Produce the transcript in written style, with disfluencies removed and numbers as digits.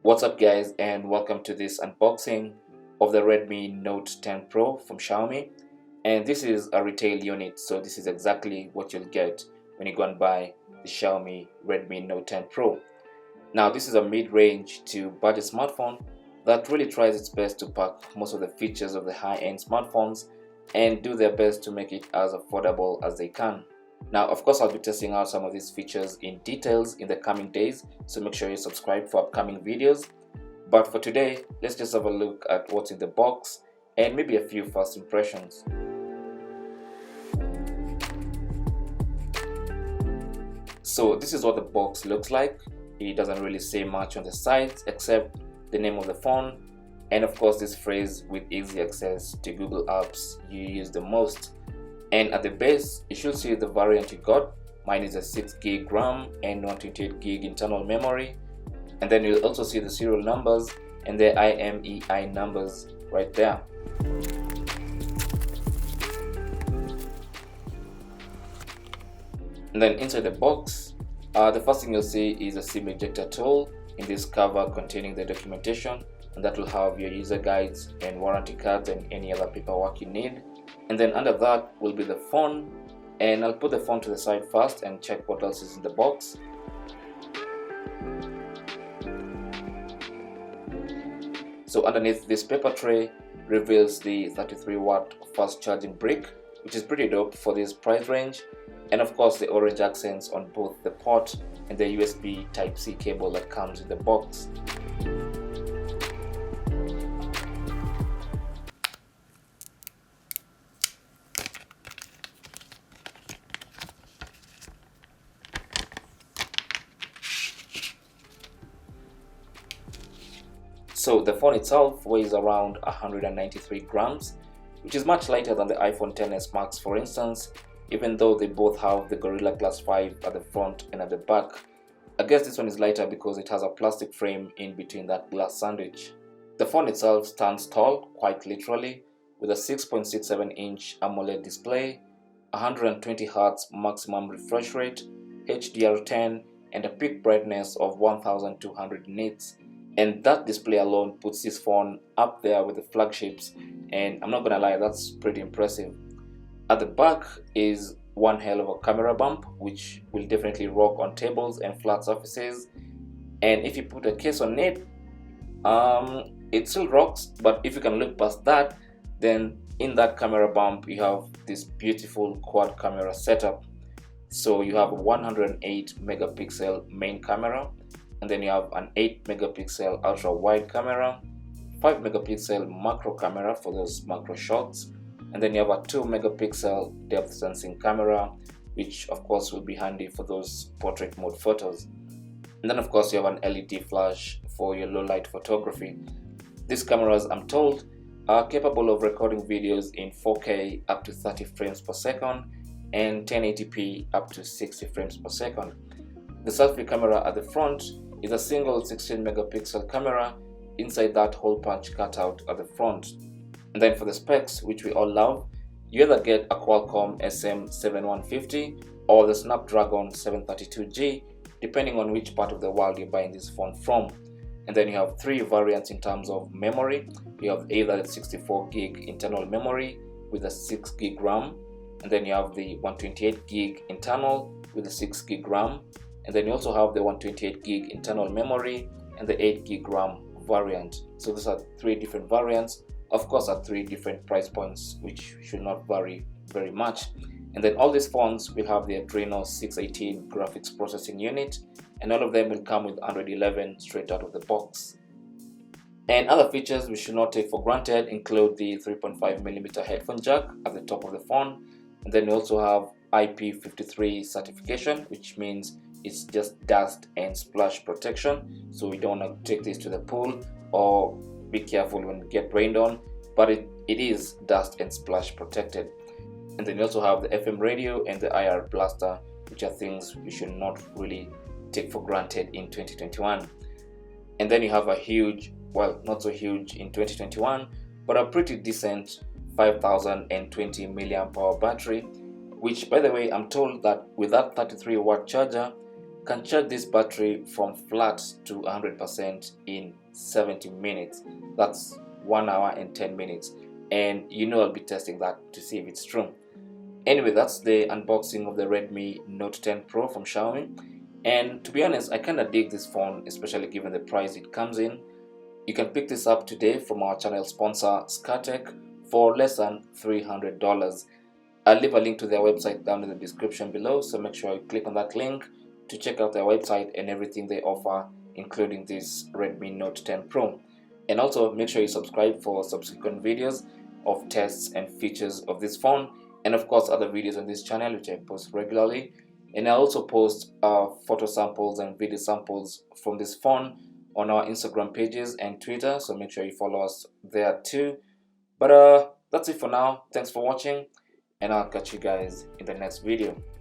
What's up guys, and welcome to this unboxing of the Redmi Note 10 Pro from Xiaomi. And this is a retail unit, so this is exactly what you'll get when you go and buy the Xiaomi Redmi Note 10 Pro. Now this is a mid-range to budget smartphone that really tries its best to pack most of the features of the high-end smartphones and do their best to make it as affordable as they can. Now, of course, I'll be testing out some of these features in details in the coming days, so make sure you subscribe for upcoming videos. But for today, let's just have a look at what's in the box and maybe a few first impressions. So this is what the box looks like. It doesn't really say much on the sides except the name of the phone and of course this phrase, with easy access to Google apps you use the most. And at the base, you should see the variant you got. Mine is a 6GB RAM and 128GB internal memory. And then you'll also see the serial numbers and the IMEI numbers right there. And then inside the box, the first thing you'll see is a SIM ejector tool in this cover containing the documentation, and that will have your user guides and warranty cards and any other paperwork you need. And then under that will be the phone, and I'll put the phone to the side first and check what else is in the box. So underneath this paper tray reveals the 33-watt fast charging brick, which is pretty dope for this price range, and of course the orange accents on both the port and the USB Type-C cable that comes in the box. So the phone itself weighs around 193 grams, which is much lighter than the iPhone XS Max for instance, even though they both have the Gorilla Glass 5 at the front and at the back. I guess this one is lighter because it has a plastic frame in between that glass sandwich. The phone itself stands tall, quite literally, with a 6.67-inch AMOLED display, 120Hz maximum refresh rate, HDR10, and a peak brightness of 1200 nits. And that display alone puts this phone up there with the flagships, and I'm not gonna lie, that's pretty impressive. At the back is one hell of a camera bump, which will definitely rock on tables and flat surfaces. And if you put a case on it, it still rocks, but if you can look past that, then in that camera bump you have this beautiful quad camera setup. So you have a 108 megapixel main camera, and then you have an 8 megapixel ultra wide camera, 5 megapixel macro camera for those macro shots, and then you have a 2 megapixel depth sensing camera, which of course will be handy for those portrait mode photos. And then of course you have an LED flash for your low light photography. These cameras, I'm told, are capable of recording videos in 4K up to 30 frames per second and 1080p up to 60 frames per second. The selfie camera at the front is a single 16 megapixel camera inside that hole punch cutout at the front. And then for the specs, which we all love, you either get a Qualcomm SM7150 or the Snapdragon 732G, depending on which part of the world you're buying this phone from. And then you have three variants in terms of memory. You have either the 64GB internal memory with a 6GB RAM, and then you have the 128GB internal with a 6GB RAM, and then you also have the 128GB internal memory and the 8GB RAM variant. So these are three different variants, of course at three different price points, which should not vary very much. And then all these phones will have the Adreno 618 graphics processing unit, and all of them will come with Android 11 straight out of the box. And other features we should not take for granted include the 3.5mm headphone jack at the top of the phone, and then you also have IP53 certification, which means it's just dust and splash protection, so we don't want to take this to the pool, or be careful when you get rained on, but it is dust and splash protected. And then you also have the FM radio and the IR blaster, which are things we should not really take for granted in 2021. And then you have a huge, well, not so huge in 2021, but a pretty decent 5020 milliamp hour battery, which by the way, I'm told that with that 33-watt charger can charge this battery from flat to 100% in 70 minutes. That's 1 hour and 10 minutes. And you know I'll be testing that to see if it's true. Anyway, that's the unboxing of the Redmi Note 10 Pro from Xiaomi. And to be honest, I kind of dig this phone, especially given the price it comes in. You can pick this up today from our channel sponsor ScarTech for less than $300. I'll leave a link to their website down in the description below, so make sure you click on that link to check out their website and everything they offer, including this Redmi Note 10 Pro. And also make sure you subscribe for subsequent videos of tests and features of this phone, and of course other videos on this channel which I post regularly. And I also post photo samples and video samples from this phone on our Instagram pages and Twitter, so make sure you follow us there too. But that's it for now. Thanks for watching, and I'll catch you guys in the next video.